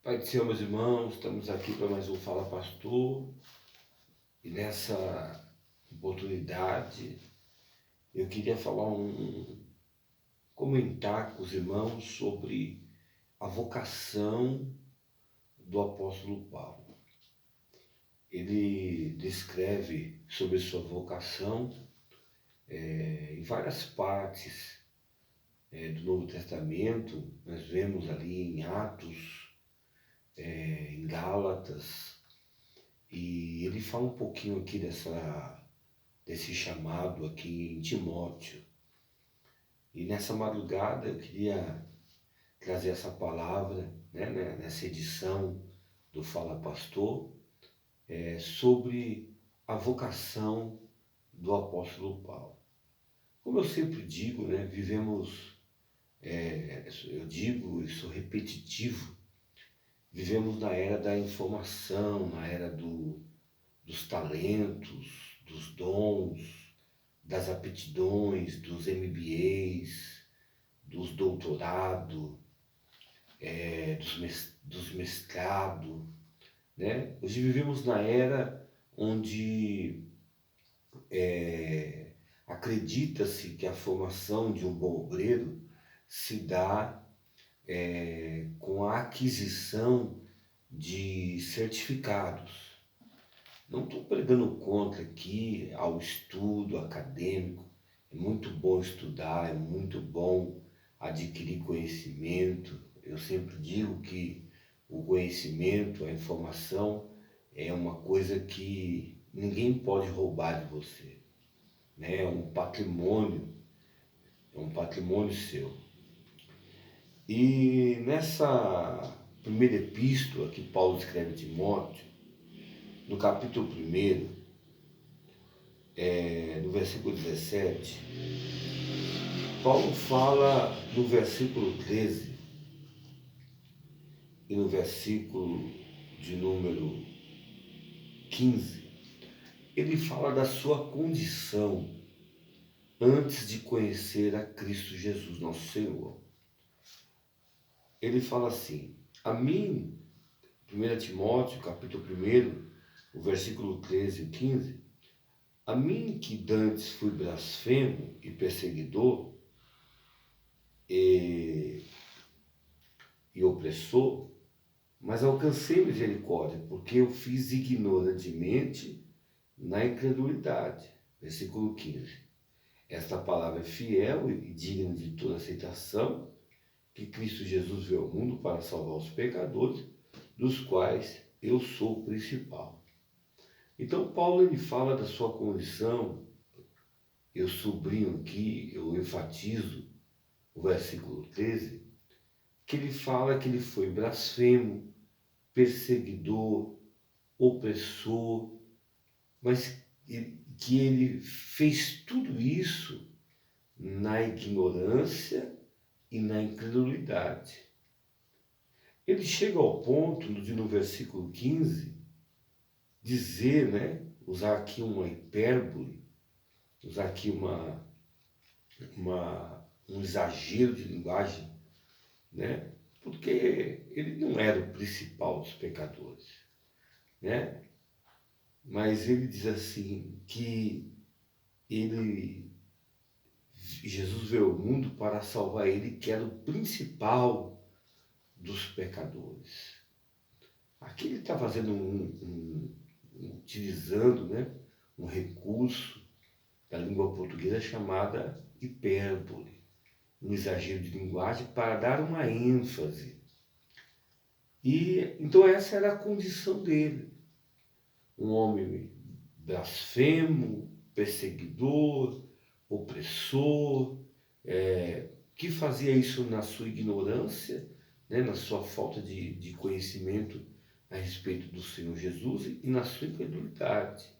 Pai do Senhor, meus irmãos, estamos aqui para mais um Fala Pastor e nessa oportunidade eu queria comentar com os irmãos sobre a vocação do apóstolo Paulo. Ele descreve sobre sua vocação em várias partes do Novo Testamento. Nós vemos ali em Atos, em Gálatas, e ele fala um pouquinho aqui desse chamado aqui em Timóteo. E nessa madrugada eu queria trazer essa palavra, nessa edição do Fala Pastor, sobre a vocação do apóstolo Paulo. Como eu sempre digo, vivemos, eu digo e sou repetitivo, vivemos na era da informação, na era dos talentos, dos dons, das aptidões, dos MBAs, dos doutorados, dos mestrados, né? Hoje vivemos na era onde acredita-se que a formação de um bom obreiro se dá com a aquisição de certificados. Não estou pregando contra aqui ao estudo acadêmico. É muito bom estudar, é muito bom adquirir conhecimento. Eu sempre digo que o conhecimento, a informação é uma coisa que ninguém pode roubar de você, né? É um patrimônio seu. E nessa primeira epístola que Paulo escreve a Timóteo, no capítulo 1, no versículo 17, Paulo fala no versículo 13 e no versículo de número 15, ele fala da sua condição antes de conhecer a Cristo Jesus, nosso Senhor. Ele fala assim: a mim, 1 Timóteo, capítulo 1, o versículo 13 e 15, a mim que dantes fui blasfemo e perseguidor e opressor, mas alcancei misericórdia, porque eu fiz ignorantemente na incredulidade. Versículo 15. Esta palavra é fiel e digna de toda aceitação, que Cristo Jesus veio ao mundo para salvar os pecadores, dos quais eu sou o principal. Então Paulo ele fala da sua condição. Eu sublinho aqui, eu enfatizo o versículo 13, que ele fala que ele foi blasfemo, perseguidor, opressor, mas que ele fez tudo isso na ignorância e na incredulidade. Ele chega ao ponto de no versículo 15 dizer, usar aqui uma hipérbole, usar aqui um exagero de linguagem, porque ele não era o principal dos pecadores, mas ele diz assim que Jesus veio ao mundo para salvar ele, que era o principal dos pecadores. Aqui ele está fazendo utilizando, um recurso da língua portuguesa chamada hipérbole, um exagero de linguagem para dar uma ênfase. E então essa era a condição dele, um homem blasfemo, perseguidor, opressor, que fazia isso na sua ignorância, na sua falta de conhecimento a respeito do Senhor Jesus e na sua incredulidade.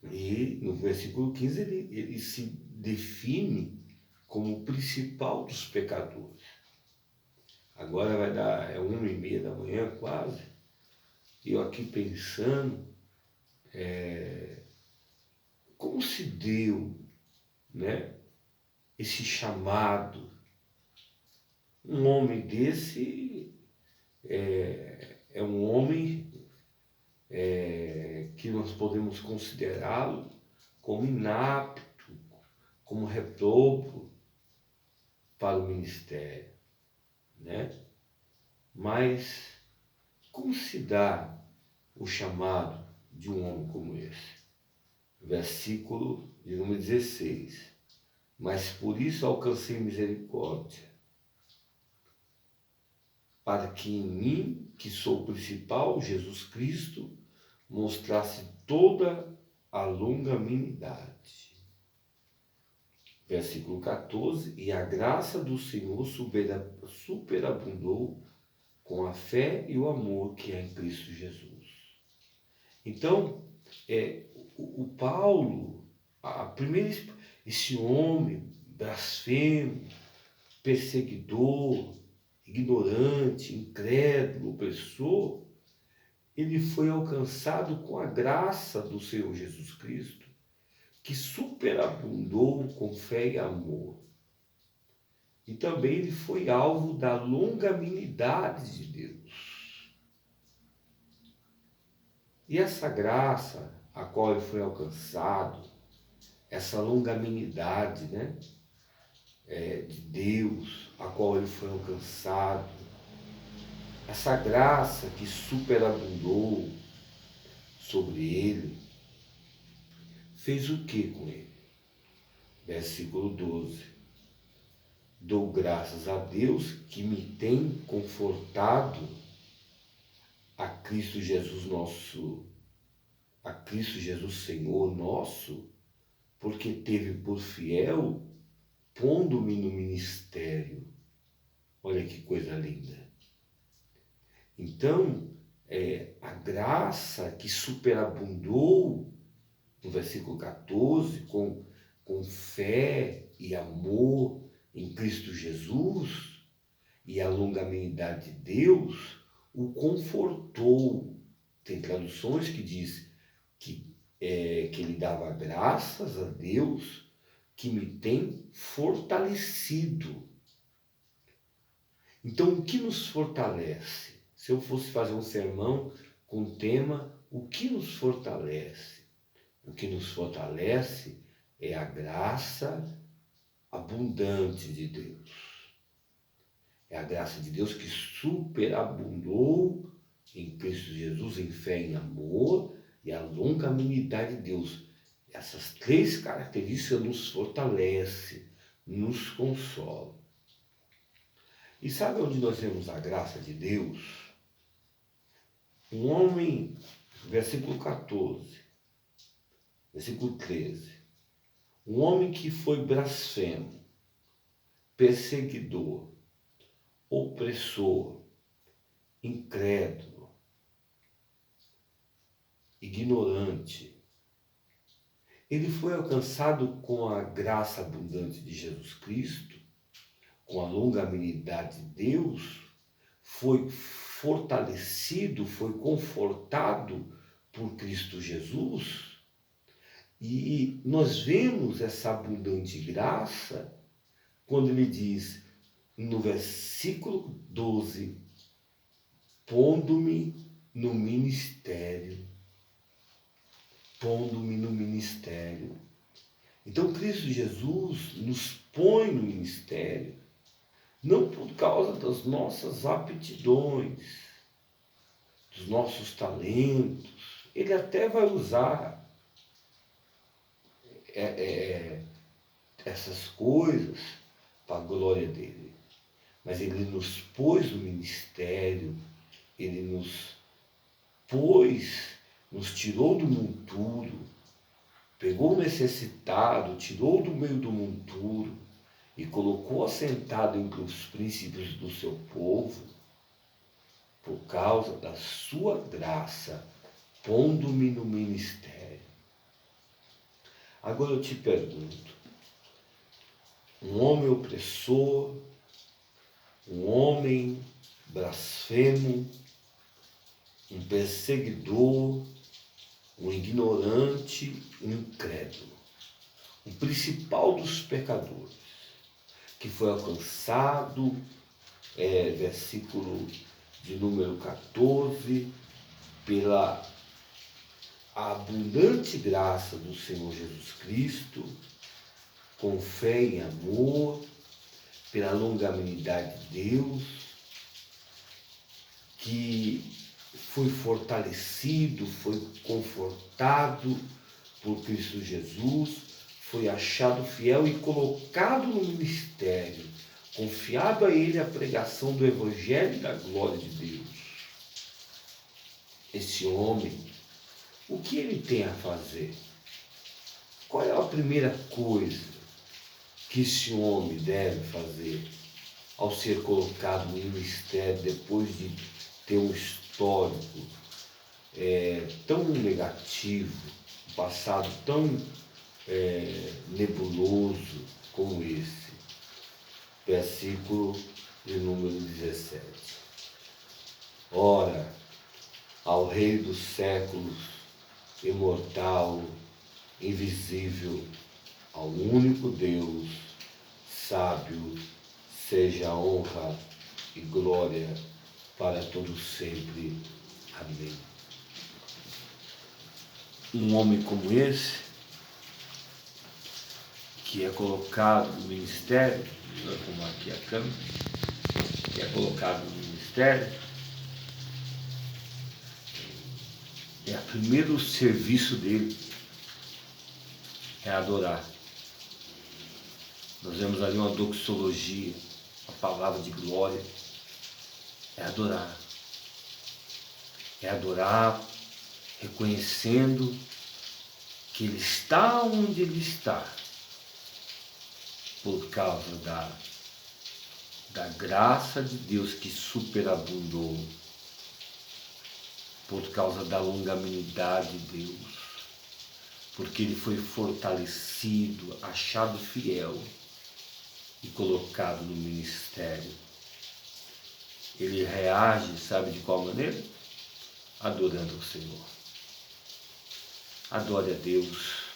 E no versículo 15 ele se define como o principal dos pecadores. Agora vai dar 1h30 da manhã quase, e eu aqui pensando como se deu esse chamado. Um homem desse é um homem que nós podemos considerá-lo como inapto, como reprobo para o ministério, né? Mas como se dá o chamado de um homem como esse? Versículo de número 16. Mas por isso alcancei misericórdia, para que em mim, que sou o principal, Jesus Cristo, mostrasse toda a longanimidade. Versículo 14. E a graça do Senhor superabundou com a fé e o amor que é em Cristo Jesus. Então, o Paulo, primeiro, esse homem blasfemo, perseguidor, ignorante, incrédulo, opressor, ele foi alcançado com a graça do Senhor Jesus Cristo, que superabundou com fé e amor. E também ele foi alvo da longanimidade de Deus. E essa graça a qual ele foi alcançado, essa longanimidade, né, de Deus, a qual ele foi alcançado, essa graça que superabundou sobre ele, fez o que com ele? Versículo 12. Dou graças a Deus que me tem confortado a Cristo Jesus Senhor nosso, porque teve por fiel pondo-me no ministério. Olha que coisa linda. Então, a graça que superabundou no versículo 14, com fé e amor em Cristo Jesus, e a longanimidade de Deus, o confortou. Tem traduções que diz que ele dava graças a Deus que me tem fortalecido. Então, o que nos fortalece? Se eu fosse fazer um sermão com o tema, o que nos fortalece? O que nos fortalece é a graça abundante de Deus. É a graça de Deus que superabundou em Cristo Jesus, em fé e em amor, e a longanimidade de Deus. Essas três características nos fortalecem, nos consolam. E sabe onde nós vemos a graça de Deus? Um homem, versículo 14, versículo 13. Um homem que foi blasfemo, perseguidor, opressor, incrédulo, ignorante. Ele foi alcançado com a graça abundante de Jesus Cristo, com a longanimidade de Deus, foi fortalecido, foi confortado por Cristo Jesus. E nós vemos essa abundante graça quando ele diz no versículo 12, pondo-me no ministério. Pondo-me no ministério. Então Cristo Jesus nos põe no ministério, não por causa das nossas aptidões, dos nossos talentos. Ele até vai usar essas coisas para a glória dele. Mas ele nos pôs no ministério, ele nos tirou do monturo, pegou o necessitado, tirou do meio do monturo e colocou assentado entre os príncipes do seu povo, por causa da sua graça, pondo-me no ministério. Agora eu te pergunto, um homem opressor, um homem blasfemo, um perseguidor, um ignorante, um incrédulo, o principal dos pecadores, que foi alcançado versículo de número 14, pela abundante graça do Senhor Jesus Cristo, com fé e amor, pela longanimidade de Deus, que foi fortalecido, foi confortado por Cristo Jesus, foi achado fiel e colocado no ministério, confiado a ele a pregação do Evangelho da glória de Deus. Esse homem, o que ele tem a fazer? Qual é a primeira coisa que esse homem deve fazer ao ser colocado no ministério depois de ter um histórico tão negativo, um passado tão nebuloso como esse? Versículo de número 17. Ora, ao Rei dos séculos, imortal, invisível, ao único Deus, sábio, seja a honra e glória para todos sempre. Amém. Um homem como esse, que é colocado no ministério, vou arrumar aqui a câmera, que é colocado no ministério, o primeiro serviço dele é adorar. Nós vemos ali uma doxologia, a palavra de glória, é adorar. É adorar, reconhecendo que ele está onde ele está, por causa da graça de Deus que superabundou, por causa da longanimidade de Deus, porque ele foi fortalecido, achado fiel e colocado no ministério. Ele reage, sabe de qual maneira? Adorando o Senhor. Adore a Deus.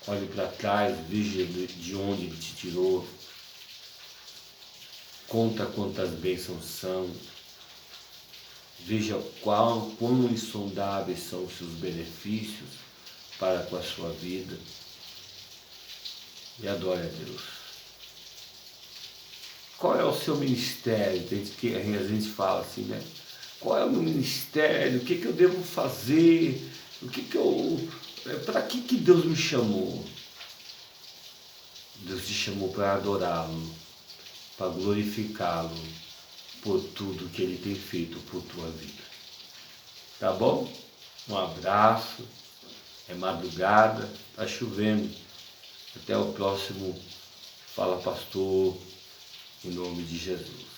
Olhe para trás, veja de onde Ele te tirou. Conta quantas bênçãos são. Veja quão insondáveis são os seus benefícios para com a sua vida. E adore a Deus. Qual é o seu ministério? A gente fala assim, né? Qual é o meu ministério? O que eu devo fazer? Para que Deus me chamou? Deus te chamou para adorá-lo, para glorificá-lo por tudo que Ele tem feito por tua vida. Tá bom? Um abraço. É madrugada, tá chovendo. Até o próximo Fala Pastor, em nome de Jesus.